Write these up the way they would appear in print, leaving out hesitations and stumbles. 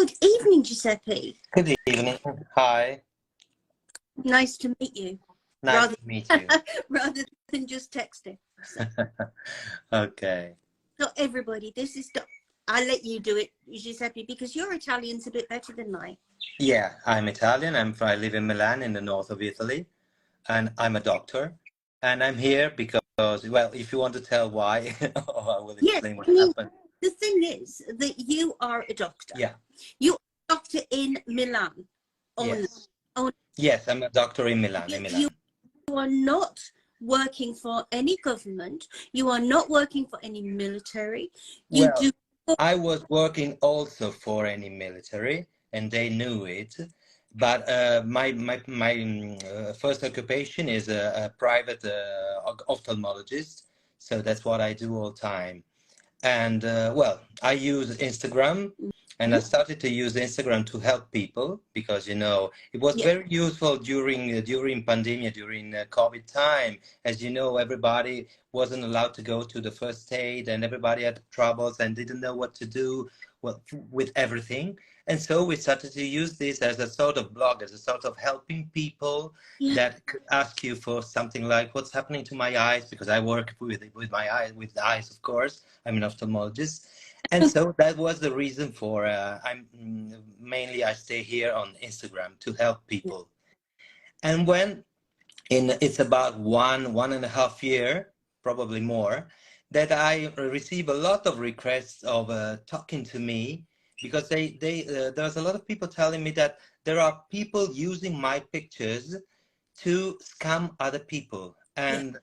Good evening, Giuseppe. Good evening. Hi. Nice to meet you. Nice to meet you. Rather than just texting. Okay. So everybody, this is I'll let you do it, Giuseppe, because your Italian's a bit better than mine. Yeah, I'm Italian. I live in Milan in the north of Italy, and I'm a doctor. And I'm here because, well, if you want to tell why, I will explain what happened. The thing is that you are a doctor. Yeah. You are a doctor in Milan. Yes. Yes, I'm a doctor in Milan. You are not working for any government. You are not working for any military. I was working also for any military, and they knew it. But my first occupation is a private ophthalmologist, so that's what I do all time. And well, I use Instagram, and I started to use Instagram to help people because, you know, it was very useful during pandemic, during COVID time. As you know, everybody wasn't allowed to go to the first aid, and everybody had troubles and didn't know what to do with everything. And so we started to use this as a sort of blog, as a sort of helping people that could ask you for something like, what's happening to my eyes? Because I work with my eyes, with the eyes, of course. I'm an ophthalmologist. And so that was the reason for, I stay here on Instagram to help people. And when it's about one and a half year, probably more, that I receive a lot of requests of talking to me, because there's a lot of people telling me that there are people using my pictures to scam other people. And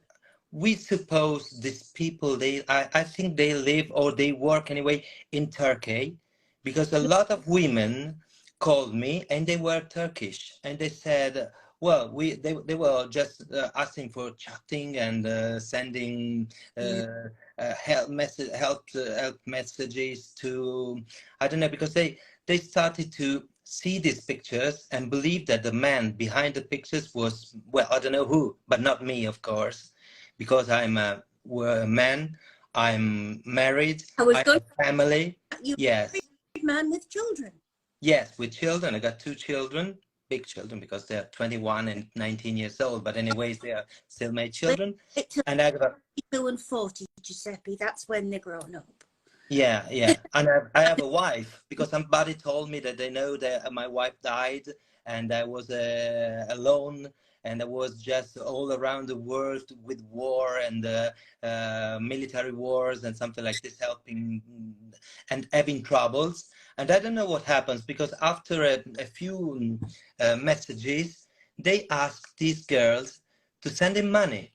we suppose these people, I think they live or they work anyway in Turkey, because a lot of women called me and they were Turkish, and they said, well, they were just asking for chatting and sending help messages to, I don't know, because they started to see these pictures and believe that the man behind the pictures was, well, I don't know who, but not me, of course, because I'm a man, I'm married, I have a family. Yes. Man with children. Yes, with children. I got 2 children, big children, because they're 21 and 19 years old. But anyways, they are still my children. And I got 2 and 40, Giuseppe. That's when they're grown up. Yeah. And I have a wife, because somebody told me that they know that my wife died and I was alone, and I was just all around the world with war and military wars and something like this, helping and having troubles. And I don't know what happens, because after a few messages, they asked these girls to send in money.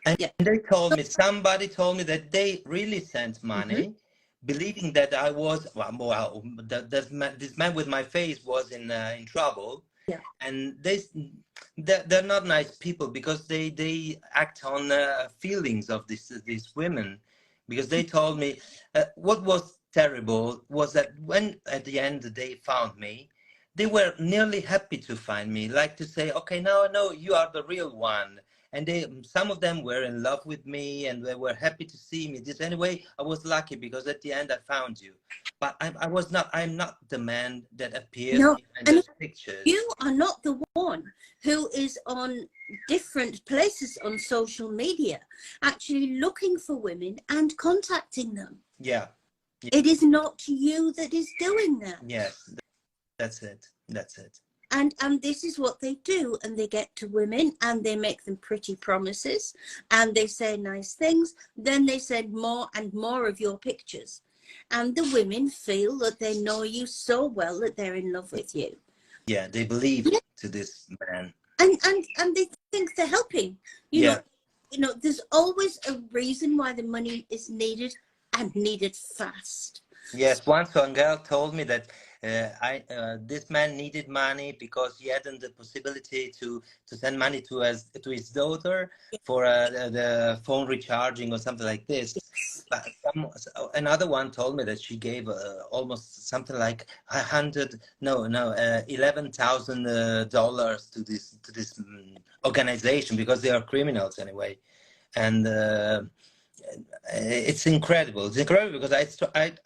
And they told me, somebody told me that they really sent money, believing that I was, this man with my face was in trouble. And they're not nice people, because they act on feelings of these women. Because they told me, what was terrible was that when at the end they found me, they were nearly happy to find me, like to say, okay, now I know you are the real one. And some of them were in love with me, and they were happy to see me. This anyway, I was lucky, because at the end I found you. But I'm not the man that appears in those pictures. You are not the one who is on different places on social media, actually looking for women and contacting them. Yeah. It is not you that is doing that. Yes, that's it. And this is what they do, and they get to women and they make them pretty promises and they say nice things. Then they send more and more of your pictures, and the women feel that they know you so well that they're in love with you. Yeah, they believe to this man, and they think they're helping. You know, there's always a reason why the money is needed, and needed fast. Yes, once one girl told me that this man needed money because he hadn't the possibility to send money to his daughter for the phone recharging or something like this. But another one told me that she gave almost something like $11,000 to this organization, because they are criminals anyway. And it's incredible. It's incredible, because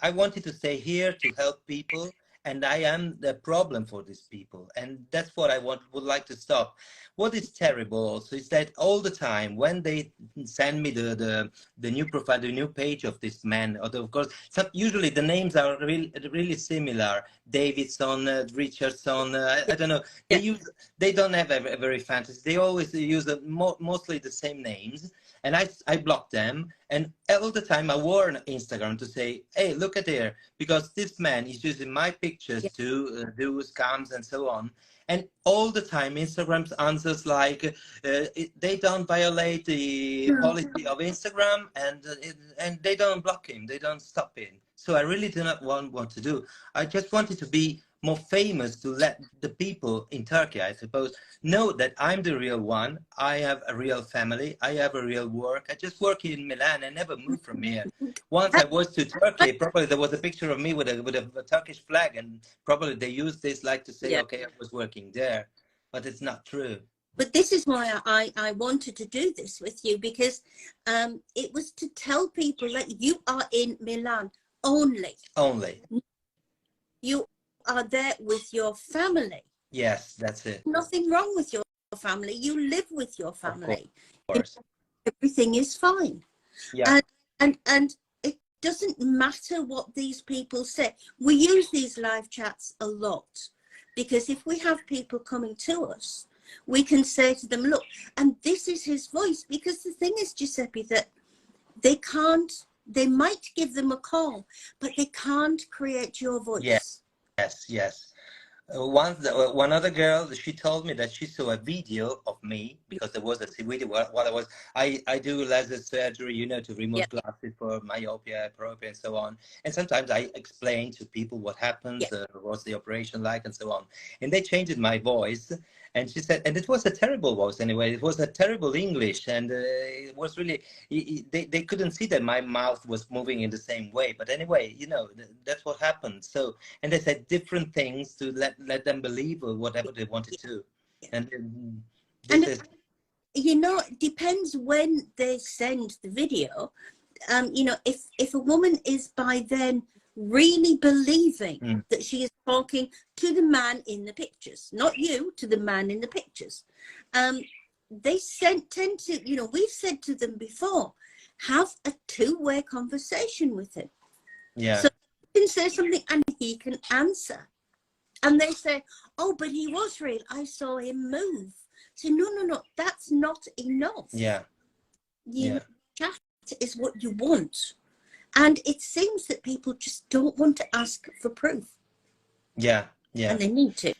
I wanted to stay here to help people and I am the problem for these people, and that's what I would like to stop. What is terrible also is that all the time when they send me the new profile, the new page of this man, although of course usually the names are really similar, Davidson, Richardson, I don't know, they don't have a very fantasy, they always use mostly the same names, and I block them, and all the time I warn Instagram to say, hey, look at here, because this man is using my pictures to do scams and so on. And all the time Instagram's answers like, they don't violate the policy of Instagram, and they don't block him, they don't stop him. So I really do not want what to do. I just wanted to be more famous to let the people in Turkey, I suppose, know that I'm the real one. I have a real family. I have a real work. I just work in Milan. I never moved from here. Once I was to Turkey, probably there was a picture of me with a Turkish flag, and probably they used this like to say, okay, I was working there, but it's not true. But this is why I wanted to do this with you, because it was to tell people that you are in Milan only. Only. You are there with your family. Yes, that's it. Nothing wrong with your family. You live with your family. Of course. Everything is fine. Yeah. And it doesn't matter what these people say. We use these live chats a lot, because if we have people coming to us, we can say to them, look, and this is his voice, because the thing is, Giuseppe, that they might give them a call, but they can't create your voice. Yes. One other girl, she told me that she saw a video of me, because there was a video while I do laser surgery, you know, to remove glasses for myopia, propia, and so on. And sometimes I explain to people what happens, what's the operation like, and so on. And they changed my voice. And she said, and it was a terrible voice anyway. It was a terrible English, and it was really, they couldn't see that my mouth was moving in the same way. But anyway, you know, that's what happened. So, and they said different things to let them believe or whatever they wanted to. And you know, it depends when they send the video. You know, if a woman is by then really believing that she is talking to the man in the pictures, not you, to the man in the pictures, they tend to, you know, we've said to them before, have a two-way conversation with him. So you can say something and he can answer. And they say, oh, but he was real. I saw him move. So no, that's not enough. Chat is what you want. And it seems that people just don't want to ask for proof. And they need to.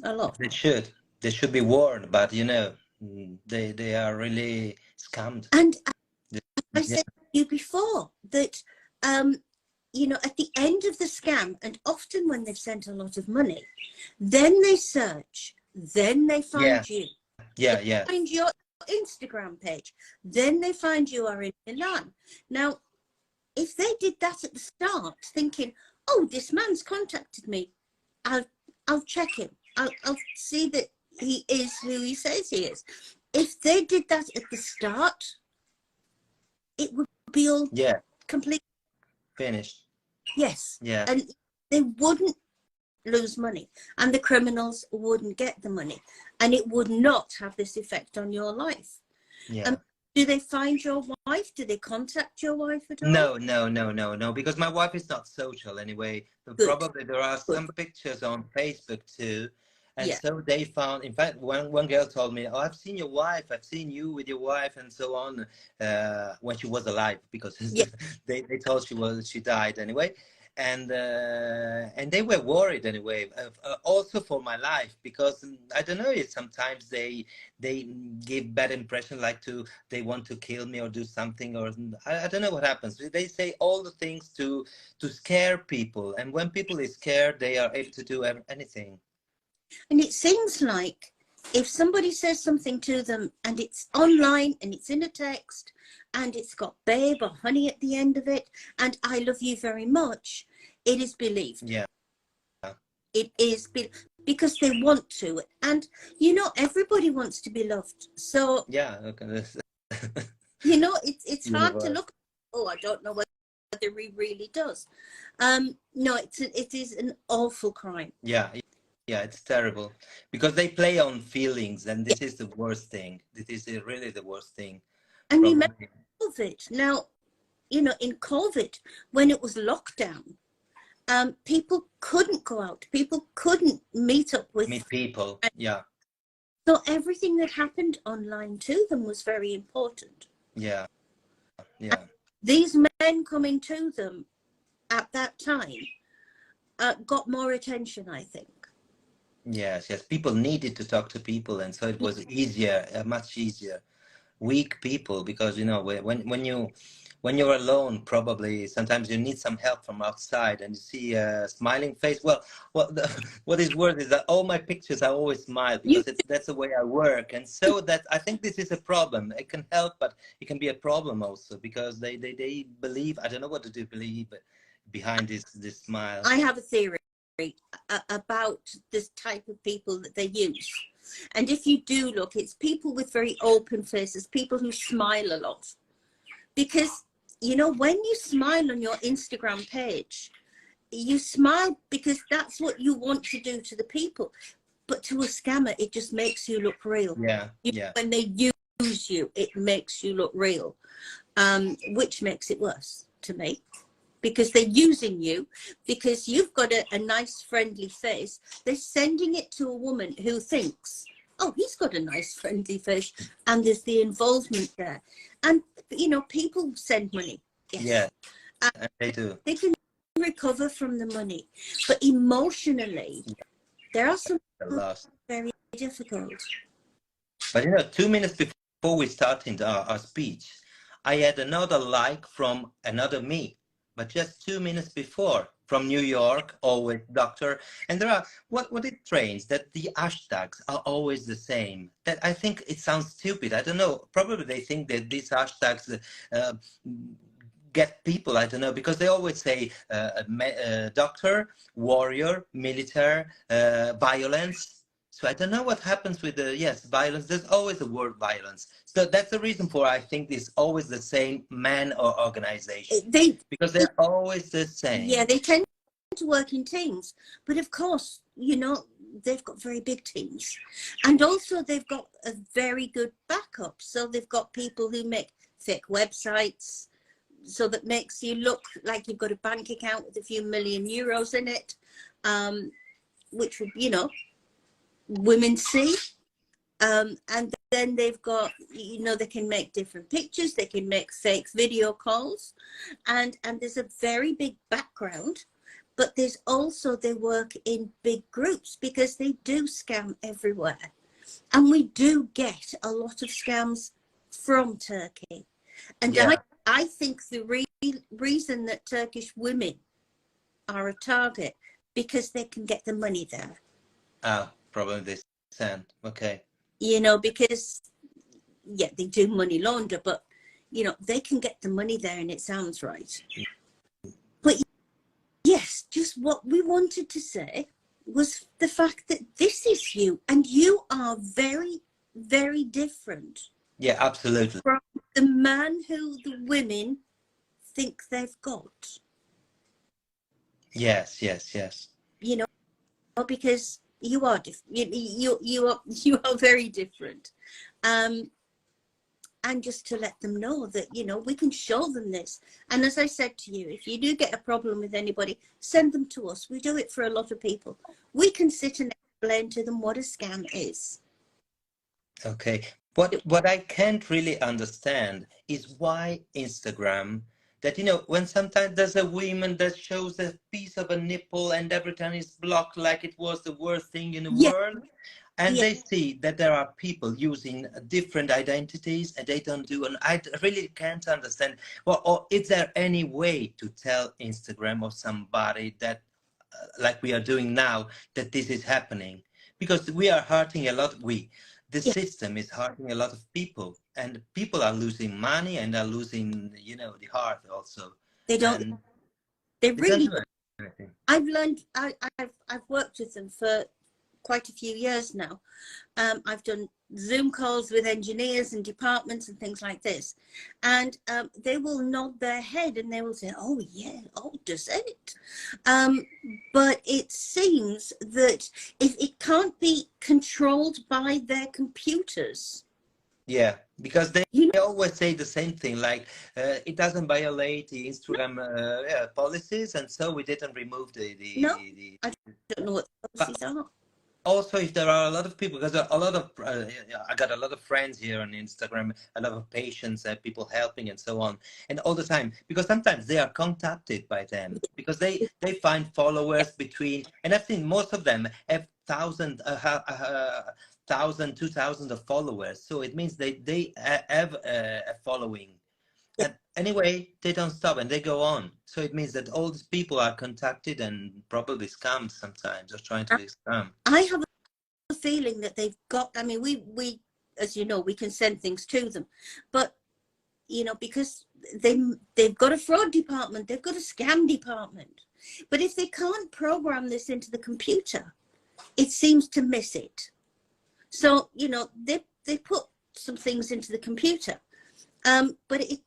A lot. They should be warned, but you know, they are really scammed. And I said to you before that, you know, at the end of the scam, and often when they've sent a lot of money, then they search, then they find you. They find your Instagram page, then they find you are in Milan. Now, if they did that at the start, thinking, oh, this man's contacted me, I'll check him, I'll see that he is who he says he is. If they did that at the start, it would be all complete finished. And they wouldn't lose money, and the criminals wouldn't get the money, and it would not have this effect on your life. Do they find your wife? Do they contact your wife at all? No, because my wife is not social anyway. But probably there are some pictures on Facebook too. And so they found, in fact, one girl told me, oh, I've seen your wife, I've seen you with your wife and so on, when she was alive, because they told she died anyway. And they were worried anyway, also for my life, because I don't know, sometimes they give bad impression, like they want to kill me or do something, or I don't know what happens. They say all the things to scare people, and when people is scared, they are able to do anything. And it seems like if somebody says something to them and it's online and it's in a text and it's got babe or honey at the end of it and I love you very much, it is believed. It is because they want to. And, you know, everybody wants to be loved. So, okay. you know, it's hard to look, oh, I don't know whether he really does. No, it is an awful crime. Yeah, yeah, it's terrible because they play on feelings, and Yeah. this is the worst thing. This is really the worst thing, And remember probably. COVID. Now, you know, in COVID, when it was lockdown, people couldn't go out. People couldn't meet up with. Meet people. Yeah, So everything that happened online to them was very important. yeah, yeah. These men coming to them at that time got more attention, I think. Yes, yes. People needed to talk to people, and so it was easier, much easier. Weak people, because you know when you're alone, probably sometimes you need some help from outside, and you see a smiling face. Well, what is worse is that all my pictures I always smile You, because that's the way I work, and so that I think this is a problem. It can help, but it can be a problem also because they believe, I don't know what to believe behind this smile. I have a theory about this type of people that they use. And if you do look, it's people with very open faces, people who smile a lot. Because, you know, when you smile on your Instagram page, you smile because that's what you want to do to the people. But to a scammer, it just makes you look real. Yeah, yeah. When they use you, it makes you look real, which makes it worse to me. Because they're using you, because you've got a nice friendly face. They're sending it to a woman who thinks, oh, he's got a nice friendly face, and there's the involvement there. And you know, people send money, yes, Yeah, they do. they can recover from the money, but emotionally there are some very difficult. But you know, 2 minutes before we started our speech, I had another like from another me, but just 2 minutes before, from New York, always doctor. And there are what it trains that the hashtags are always the same. That I think it sounds stupid. I don't know. Probably they think that these hashtags get people. I don't know, because they always say doctor, warrior, military, violence. So I don't know what happens with the, yes, violence. There's always a word violence. So that's the reason for, I think, it's always the same man or organization. Because they're always the same. Yeah, they tend to work in teams. But of course, you know, they've got very big teams. And also they've got a very good backup. So they've got people who make fake websites, so that makes you look like you've got a bank account with a few million euros in it, which would, you know, women see. And then they've got, you know, they can make different pictures, they can make fake video calls, and there's a very big background. But there's also, they work in big groups, because they do scam everywhere, and we do get a lot of scams from Turkey. And yeah. I think the reason that Turkish women are a target, because they can get the money there. Probably they send. Okay. You know, because, yeah, they do money launder, but, you know, they can get the money there, and it sounds right. But yes, just what we wanted to say was the fact that this is you, and you are very, very different. Yeah, absolutely. From the man who the women think they've got. Yes, yes, yes. You know, because you are you are very different. And just to let them know that, you know, we can show them this. And as I said to you, if you do get a problem with anybody, send them to us. We do it for a lot of people. We can sit and explain to them what a scam is. Okay. What I can't really understand is why Instagram, that, you know, when sometimes there's a woman that shows a piece of a nipple and every time it's blocked like it was the worst thing in the world. And they see that there are people using different identities, and they don't do, and I really can't understand. Well, or is there any way to tell Instagram or somebody that, like we are doing now, that this is happening? Because we are hurting a lot. The system is hurting a lot of people, and people are losing money and are losing, you know, the heart also. They don't. And they really. Don't do anything. I've learned. I've worked with them for quite a few years now. I've done Zoom calls with engineers and departments and things like this, and they will nod their head and they will say, "Oh yeah, oh does it?" But it seems that if it can't be controlled by their computers, Yeah, because they you always say the same thing, like it doesn't violate the Instagram policies, and so we didn't remove know, I don't know what the But policies are. also, if there are a lot of people, because a lot of I got a lot of friends here on Instagram, a lot of patients, people helping, and so on, and all the time, because sometimes they are contacted by them because they find followers between, and I've seen most of them have 2,000 of followers, so it means they have a following. And anyway, they don't stop and they go on. So it means that all these people are contacted and probably scammed sometimes, or trying to be scammed. I have a feeling that they've got, I mean, we, as you know, we can send things to them, but, you know, because they've got a fraud department, they've got a scam department. But if they can't program this into the computer, it seems to miss it. So, you know, they put some things into the computer, but it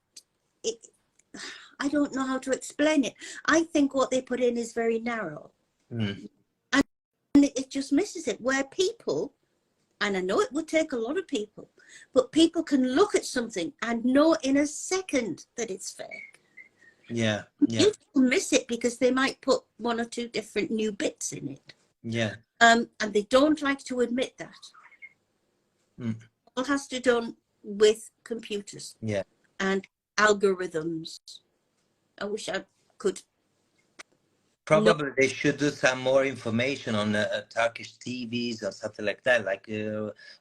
I don't know how to explain it. I think what they put in is very narrow. Mm. And it just misses it, where people, and I know it would take a lot of people, but people can look at something and know in a second that it's fake. Yeah, yeah. You miss it because they might put one or two different new bits in it. Yeah. And they don't like to admit that. Mm. All has to be done with computers. Yeah. And algorithms. I wish I could. Probably they should do some more information on Turkish TVs or something like that. Like,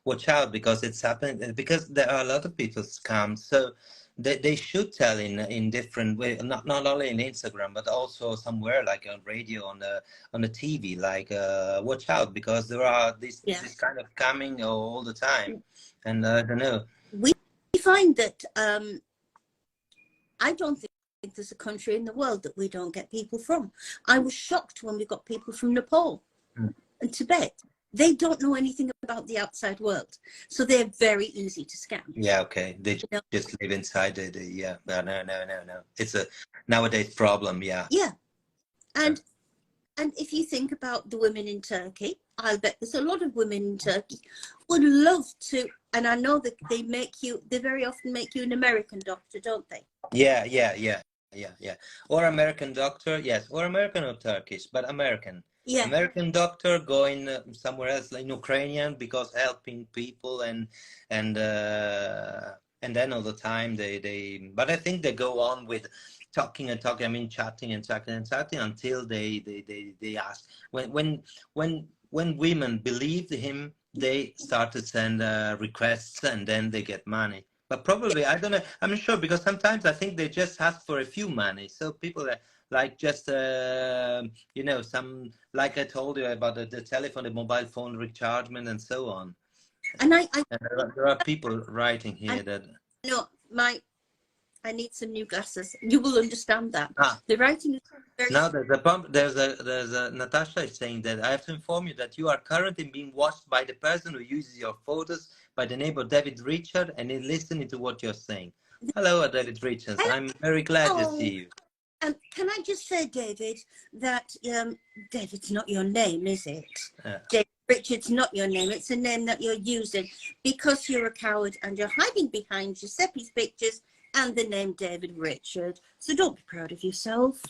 watch out because it's happening. Because there are a lot of people scammed. So they should tell in different way, not only in Instagram but also somewhere like on radio, on the TV. Like, watch out because there are this kind of coming all the time. And I don't know. We find that I don't think there's a country in the world that we don't get people from. I was shocked when we got people from Nepal and Tibet. They don't know anything about the outside world, so they're very easy to scam. Yeah, okay. They just live inside it. Yeah, no. It's a nowadays problem. Yeah. Yeah, and if you think about the women in Turkey, I'll bet there's a lot of women in Turkey would love to, and I know that they very often make you an American doctor, don't they? Yeah. Or American doctor, yes, or American or Turkish, but American. Yeah. American doctor going somewhere else, like Ukrainian, because helping people and then all the time but I think they go on with talking and talking. I mean, chatting and chatting and chatting until they ask. When women believed him, they start to send requests and then they get money. But probably, I don't know, I'm not sure, because sometimes I think they just ask for a few money. So people are like just, you know, some, like I told you about the telephone, the mobile phone rechargement and so on. And there are people writing here that... No, I need some new glasses. You will understand that. The writing is very... Now there's a Natasha is saying that I have to inform you that you are currently being watched by the person who uses your photos, by the neighbor David Richard, and is listening to what you're saying. Hello, David Richards. I'm very glad to see you. And can I just say, David, that David's not your name, is it? David Richard's not your name. It's a name that you're using because you're a coward and you're hiding behind Giuseppe's pictures and the name David Richard. So don't be proud of yourself.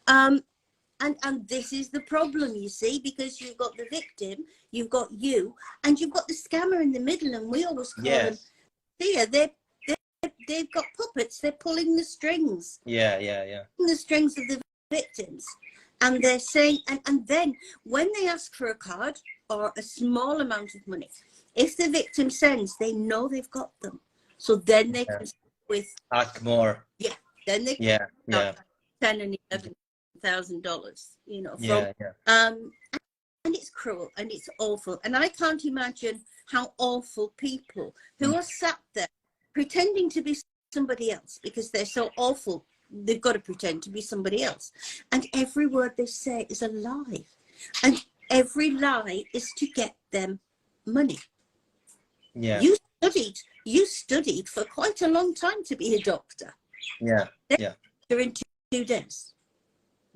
And this is the problem, you see, because you've got the victim, you've got you, and you've got the scammer in the middle, and we always call them here. They've got puppets. They're pulling the strings. Yeah. The strings of the victims, and they're saying, and then when they ask for a card or a small amount of money, if the victim sends, they know they've got them, so then they can ask more. Yeah, then they can $10,000 and $11,000. You know, and it's cruel and it's awful, and I can't imagine how awful people who are sat there pretending to be somebody else because they're so awful. They've got to pretend to be somebody else. And every word they say is a lie. And every lie is to get them money. Yeah. You studied for quite a long time to be a doctor. Yeah. Yeah. You're in 2 days.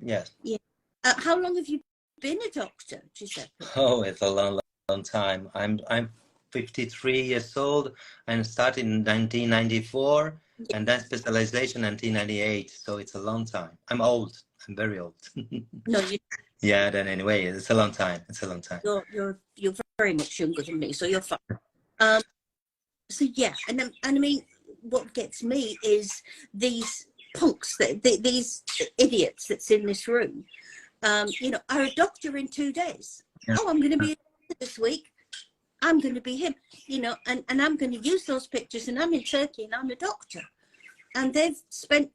Yes. Yeah. How long have you been a doctor, Giuseppe? Oh, it's a long, long time. I'm 53 years old and started in 1994, Yeah. and then specialization 1998. So it's a long time. I'm old. I'm very old. No, you. Yeah. Then anyway, it's a long time. It's a long time. You're very much younger than me, so you're fine. So yeah, and I mean, what gets me is these punks, these idiots that's in this room. You know, are a doctor in 2 days. Yeah. Oh, I'm going to be a doctor this week. I'm going to be him. You know, and I'm going to use those pictures. And I'm in Turkey, and I'm a doctor. And they've spent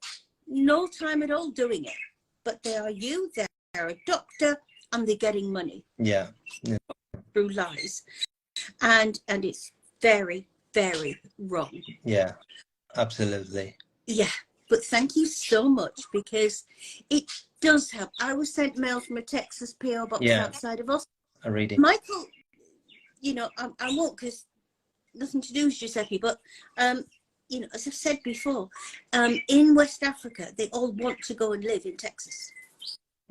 no time at all doing it. But they are you. They're a doctor, and they're getting money. Yeah. Yeah. Through lies, and it's very, very wrong. Yeah. Absolutely. Yeah, but thank you so much, because it does help. I was sent mail from a Texas PO box outside of Austin. I read it. Michael, you know, I won't, because nothing to do with Giuseppe, but you know, as I've said before, in West Africa, they all want to go and live in Texas.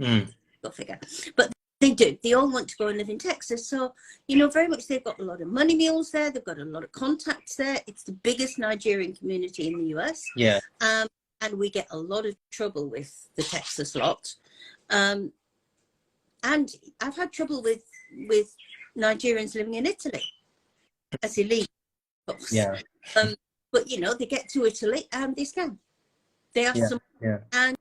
Go figure. But they do. They all want to go and live in Texas. So, you know, very much they've got a lot of money mules there. They've got a lot of contacts there. It's the biggest Nigerian community in the US. Yeah. And we get a lot of trouble with the Texas lot. And I've had trouble with Nigerians living in Italy as illegal. Yeah. But, you know, they get to Italy and they scam. They have some. Yeah. And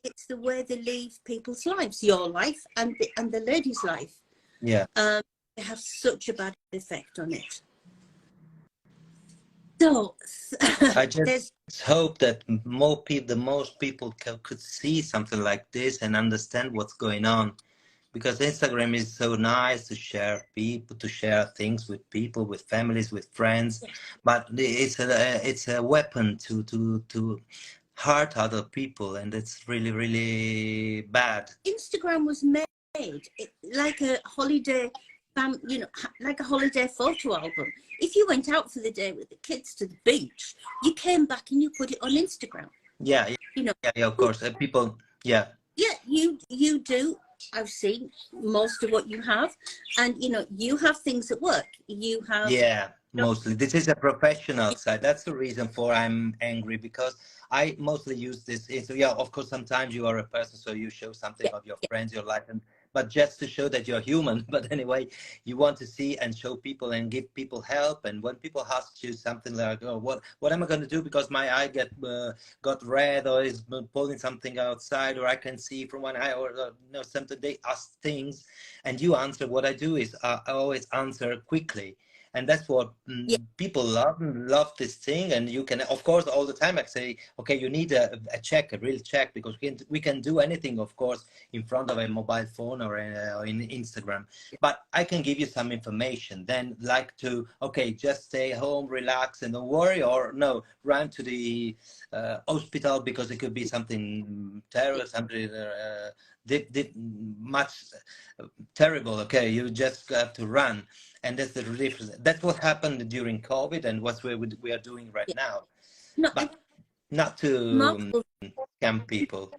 it's the way they live people's lives, your life and the lady's life. Yeah. They have such a bad effect on it. So I just hope that the most people could see something like this and understand what's going on, because Instagram is so nice to share things with people, with families, with friends, but it's a weapon to hurt other people, and it's really, really bad. Instagram was made like a holiday, you know, like a holiday photo album. If you went out for the day with the kids to the beach, you came back and you put it on Instagram. Yeah, you know. Yeah, of course. People, yeah. Yeah, you do. I've seen most of what you have, and you know, you have things at work. You have. Yeah, mostly. This is a professional side. That's the reason for I'm angry, because I mostly use this. Yeah, of course, sometimes you are a person, so you show something of your friends, your life, but just to show that you're human. But anyway, you want to see and show people and give people help. And when people ask you something like, "Oh, what am I going to do because my eye got red, or is pulling something outside, or I can see from one eye, or you know, something," they ask things, and you answer. What I do is I always answer quickly. And that's what people love this thing. And you can, of course, all the time I say, okay, you need a check, a real check, because we can do anything, of course, in front of a mobile phone or in Instagram. But I can give you some information. Then, like to, okay, just stay home, relax, and don't worry, or no, run to the hospital because it could be something terrible, something much terrible. Okay, you just have to run. And that's the relief. That's what happened during COVID, and what we are doing right now. No, but not to scam people.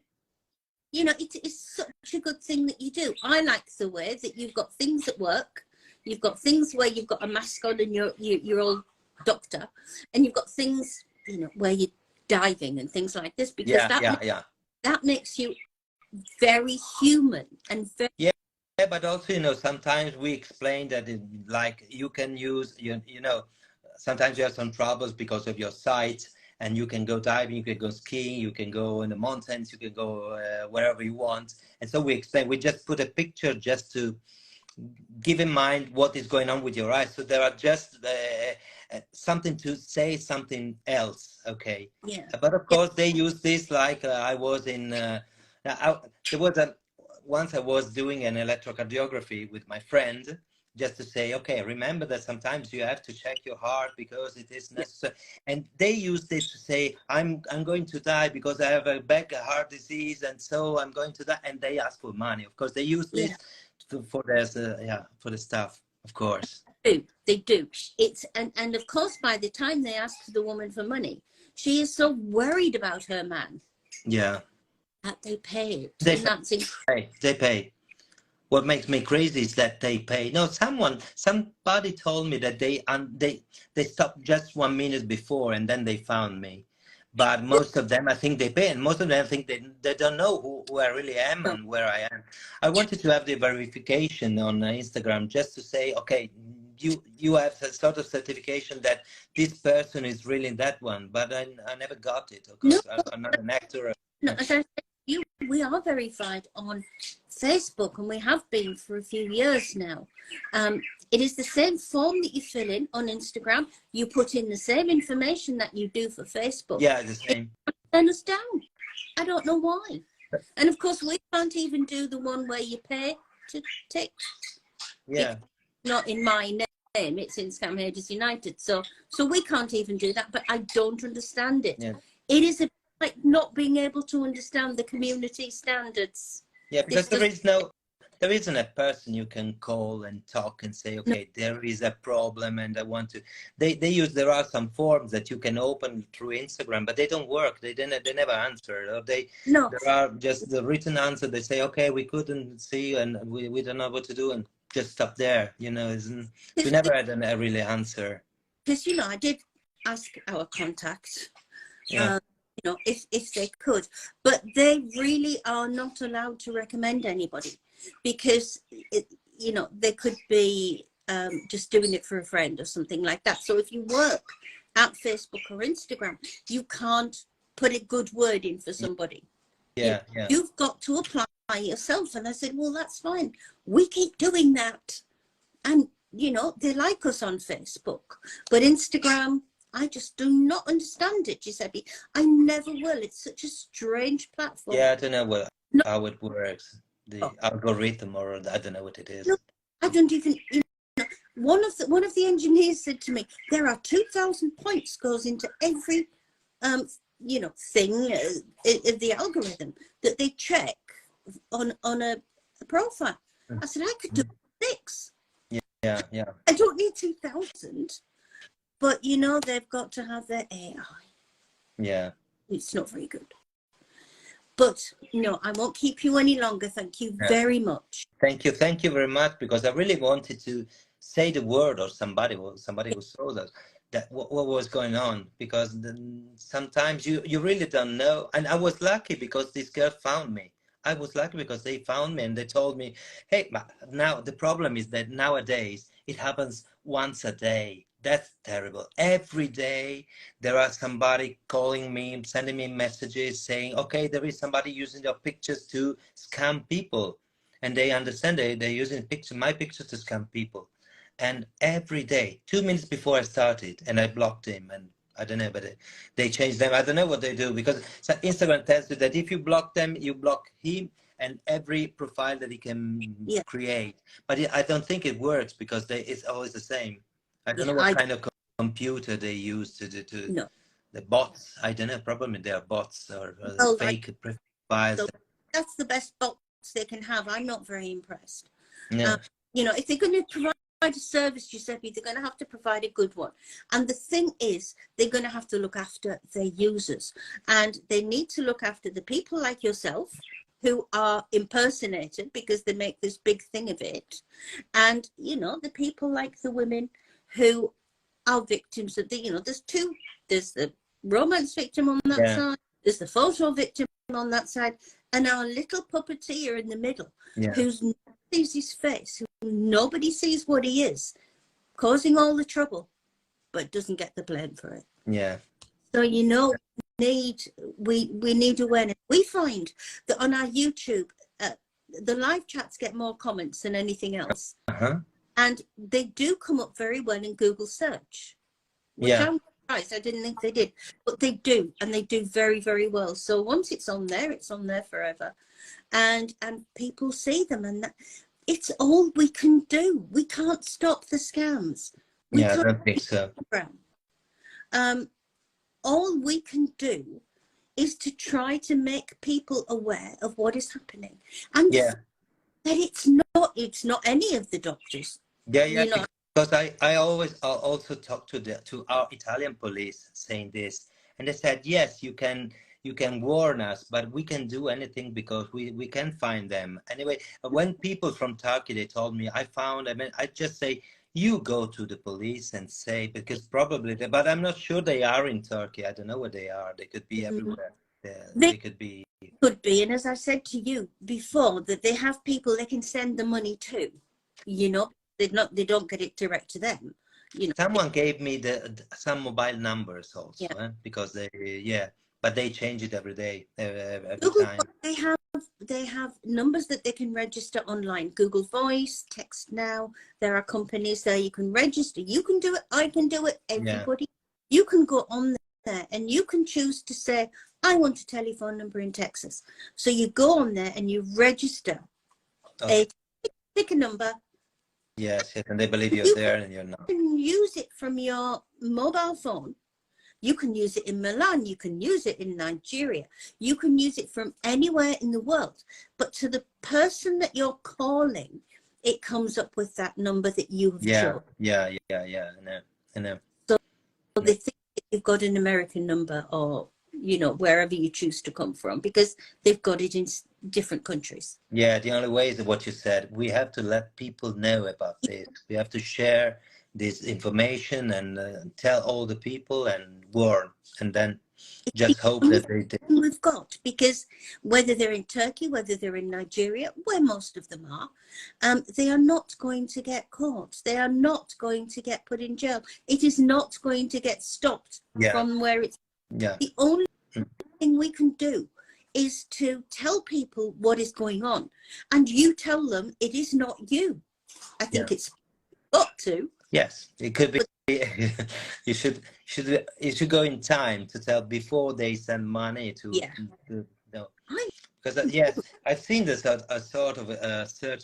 You know, it's such a good thing that you do. I like the way that you've got things at work. You've got things where you've got a mask on and you're all doctor, and you've got things, you know, where you're diving and things like this, because that makes you very human and very. Yeah, but also, you know, sometimes we explain that like you can use, you know, sometimes you have some troubles because of your sight, and you can go diving, you can go skiing, you can go in the mountains, you can go wherever you want. And so we explain, we just put a picture just to give in mind what is going on with your eyes. So there are just something to say something else, okay? Yeah. But of course they use this like I was in, there was once I was doing an electrocardiography with my friend, just to say, okay, remember that sometimes you have to check your heart because it is necessary. And they used this to say, I'm going to die because I have a heart disease, and so I'm going to die. And they ask for money. Of course, they use this for the stuff, of course. do. They do. It's and of course, by the time they ask the woman for money, she is so worried about her man Yeah. that they pay it, They and that's pay. They pay. What makes me crazy is that they pay. No, somebody told me that they stopped just 1 minute before, and then they found me. But most of them, I think they pay, and most of them I think they don't know who I really am no, and where I am. I wanted to have the verification on Instagram just to say, okay, you have a sort of certification that this person is really that one, but I never got it. Of no, course, I'm not an actor. no. As I said, we are verified on Facebook, and we have been for a few years now. It is the same form that you fill in on Instagram. You put in the same information that you do for Facebook. Yeah, the It same. turns us down. I don't know why. And of course, we can't even do the one where you pay to take. Yeah. It's not in my name. It's in Scam Hairdressers United. So we can't even do that. But I don't understand it. Yeah. It is like not being able to understand the community standards. Yeah, because there isn't a person you can call and talk and say, okay, there is a problem and I want to. There are some forms that you can open through Instagram, but they don't work. They never answer. Or No. there are just the written answer. They say, okay, we couldn't see and we don't know what to do, and just stop there. You know, we never had a really answer. Because I did ask our contacts. Yeah. If they could, but they really are not allowed to recommend anybody, because they could be just doing it for a friend or something like that. So if you work at Facebook or Instagram, you can't put a good word in for somebody. Yeah. You've got to apply yourself. And I said, well, that's fine. We keep doing that. And they like us on Facebook, but Instagram, I just do not understand it, Giuseppe. I never will. It's such a strange platform. Yeah, I don't know how it works. The algorithm, or I don't know what it is. No, I don't even. One of the engineers said to me, there are 2,000 points goes into every thing of the algorithm that they check on a profile. I said, I could do 6. Yeah. I don't need 2,000. But they've got to have their AI. Yeah. It's not very good. But no, I won't keep you any longer. Thank you very much. Thank you very much, because I really wanted to say the word, or somebody who saw that what was going on, because sometimes you really don't know. And I was lucky because this girl found me. I was lucky because they found me and they told me, hey, but now the problem is that nowadays it happens once a day. That's terrible. Every day there are somebody calling me, sending me messages saying, okay, there is somebody using your pictures to scam people. And they understand they're using my pictures to scam people. And every day, 2 minutes before I started, and I blocked him, and I don't know, but they changed them. I don't know what they do, because Instagram tells you that if you block them, you block him and every profile that he can create. But I don't think it works, because it's always the same. I don't know what kind of computer they use to the bots. I don't know. Probably they are bots or fake profiles. So that's the best bots they can have. I'm not very impressed. No. If they're going to provide a service, Giuseppe, they're going to have to provide a good one. And the thing is, they're going to have to look after their users, and they need to look after the people like yourself who are impersonated, because they make this big thing of it, and the people like the women who are victims of there's the romance victim on that side, there's the photo victim on that side, and our little puppeteer in the middle, who's sees his face, who nobody sees what he is, causing all the trouble, but doesn't get the blame for it. So we need awareness. We find that on our YouTube, the live chats get more comments than anything else. And they do come up very well in Google search, which I'm surprised. I didn't think they did, but they do, and they do very, very well. So once it's on there forever, and people see them, and it's all we can do. We can't stop the scams. I don't think so. All we can do is to try to make people aware of what is happening, and that it's not any of the doctors. Because I always also talk to our Italian police saying this, and they said yes, you can warn us, but we can do anything because we can find them anyway. When people from Turkey they told me I found, I mean, I just say you go to the police and say, because probably they, but I'm not sure they are in Turkey. I don't know where they are. They could be everywhere. They They could be. could be, and as I said to you before, that they have people they can send the money to. You know, they don't get it direct to them. You know, Someone gave me some mobile numbers also, yeah. because they, yeah, but they change it every day, every Google, time. they have numbers that they can register online. Google Voice, Text Now. There are companies there you can register. You can do it. I can do it. Yeah, Everybody. You can go on there and you can choose to say, I want a telephone number in Texas. So you go on there and you register okay. pick a number. Yes, yes, and they believe you're You there and you're not. can use it from your mobile phone. You can use it in Milan. You can use it in Nigeria. You can use it from anywhere in the world. But to the person that you're calling, it comes up with that number that you have Yeah, chosen. yeah, yeah, yeah. I know. So Yeah, they think that you've got an American number, or, you know, wherever you choose to come from, because they've got it in different countries. yeah. The only way is what you said. We have to let people know about this. We have to share this information and tell all the people and warn, and then It's the just hope only that they. we've got, because whether they're in Turkey, whether they're in Nigeria, where most of them are, they are not going to get caught. They are not going to get put in jail. It is not going to get stopped Yeah, from where it's. yeah, The only thing we can do is to tell people what is going on, and you tell them it is not you. I yeah. think it's got to. Yes, it could be. But You should go in time to tell before they send money yeah, no, I because yes, I've seen this a sort of a search.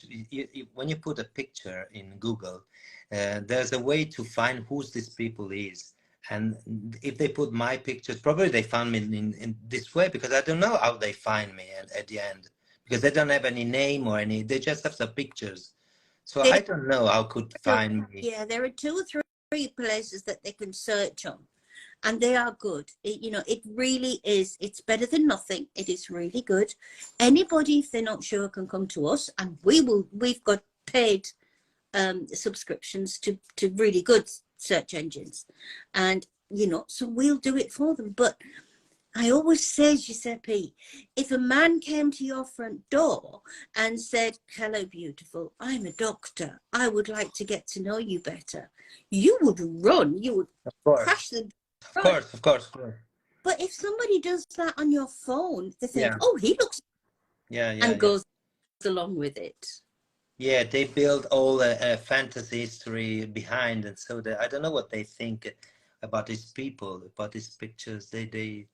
When you put a picture in Google, there's a way to find who this people is, and if they put my pictures, probably they found me in this way, because I don't know how they find me at the end, because they don't have any name or any. They just have some pictures. So they I don't know how could find me. yeah, there are 2 or 3 places that they can search on, and they are good. You know, it really is. It's better than nothing. It is really good. Anybody, if they're not sure, can come to us, and we've got paid subscriptions to really good search engines, and you know, so we'll do it for them. But I always say, Giuseppe, if a man came to your front door and said, hello, beautiful, I'm a doctor, I would like to get to know you better, you would run, you would Of course, crash the of run. course, of course, of course. But if somebody does that on your phone, they think, Yeah, oh, he looks, yeah, yeah, and yeah. goes along with it. Yeah, they build all a fantasy history behind, and so I don't know what they think about these people, about these pictures. They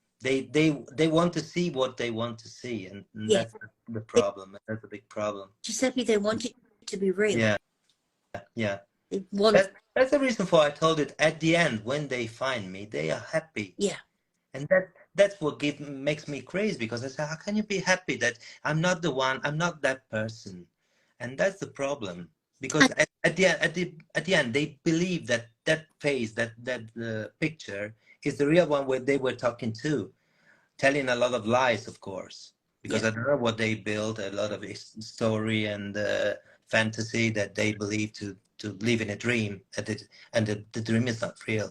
want to see what they want to see, and Yeah, that's the problem. That's a big problem. Giuseppe, they want it to be real. Yeah, yeah. They want, That's the reason for I told it at the end when they find me, they are happy. yeah, And that's what makes me crazy, because I say, how can you be happy that I'm not the one, I'm not that person? And that's the problem, because and at the end they believe that that face, that picture is the real one where they were talking to, telling a lot of lies, of course, because yeah. I don't know what they built, a lot of story and fantasy that they believe to live in a dream, and the dream is not real.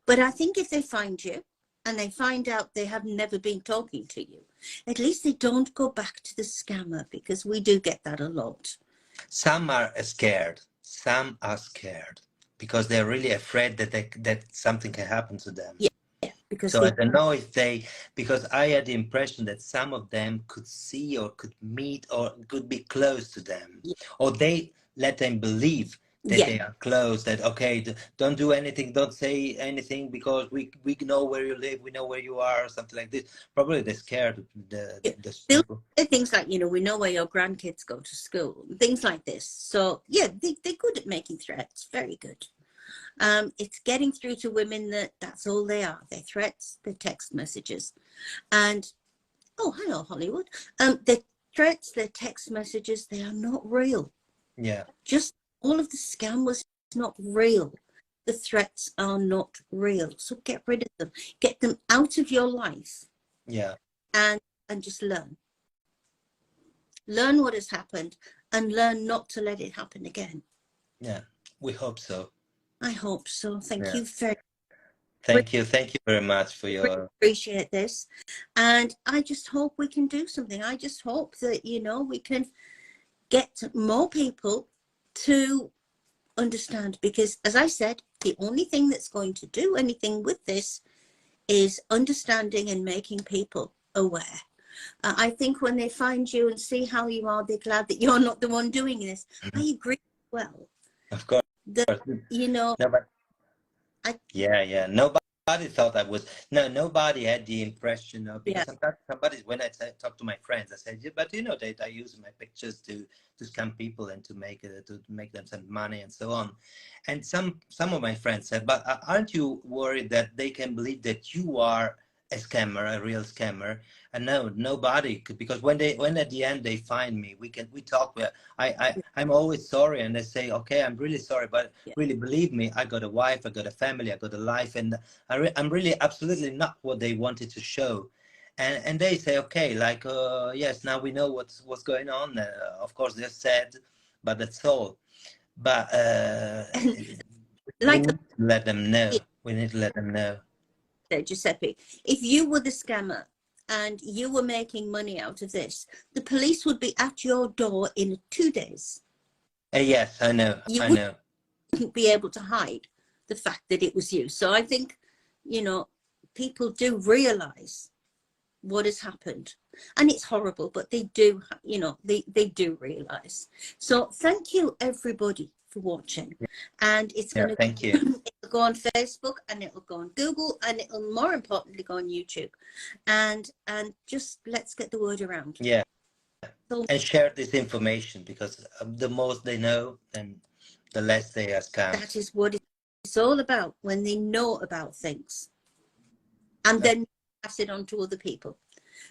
But I think if they find you and they find out they have never been talking to you, at least they don't go back to the scammer, because we do get that a lot. Some are scared. Some are scared because they're really afraid that something can happen to them. Yeah, because So I they, don't know if because I had the impression that some of them could see or could meet or could be close to them, yeah, or they let them believe that yeah, they are close, that, okay, don't do anything, don't say anything, because we know where you live, we know where you are, or something like this. Probably they're scared, yeah. the They'll people. say things like, you know, we know where your grandkids go to school, things like this. So yeah, they're good at making threats. Very good. It's getting through to women that's all they are. They're threats, they're text messages. And oh, hello, Hollywood. They're threats, they're text messages, they are not real. Yeah. Just all of the scam was not real. The threats are not real. So get rid of them. Get them out of your life. Yeah. And just learn. Learn what has happened and learn not to let it happen again. Yeah, we hope so. I hope so. Thank Yeah. you very Thank you. Thank you very much for your... appreciate this. And I just hope we can do something. I just hope that, you know, we can get more people to understand, because as I said, the only thing that's going to do anything with this is understanding and making people aware. I think when they find you and see how you are, they're glad that you're not the one doing this. I agree well. Of course. That, you know, No, but I, yeah. Nobody thought I was. No, nobody had the impression of, because yeah. somebody, when I talk to my friends, I said, yeah, but you know, they use my pictures to scam people and to make them send money and so on. And some of my friends said, but aren't you worried that they can believe that you are a scammer, a real scammer? And no, nobody could, because when at the end they find me, we talk. I'm always sorry, and they say, okay, I'm really sorry, but really believe me, I got a wife, I got a family, I got a life, and I'm really absolutely not what they wanted to show. And they say, okay, like, yes, now we know what's going on. Of course, they're sad, but that's all. But we Like need to let them know. We need to let them know. Giuseppe, if you were the scammer and you were making money out of this, the police would be at your door in 2 days. Yes, I know. You I know. wouldn't be able to hide the fact that it was you. So I think, you know, people do realize what has happened, and it's horrible, but they do, you know, they do realize. So thank you everybody for watching, and it's going to thank you. go on Facebook, and it'll go on Google, and it'll more importantly go on YouTube, and just let's get the word around. Yeah. So, and share this information, because the most they know, and the less they are scammed. that is what it's all about, when they know about things and then pass it on to other people.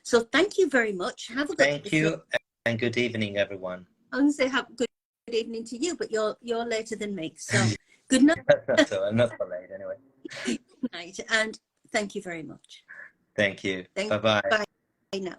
So thank you very much. Have a good Thank you, and good evening, everyone. I'm going to say have a good evening to you, but you're later than me. So good night. So I'm not so late anyway. Good night, and thank you very much. Thank you. Bye-bye. Bye now.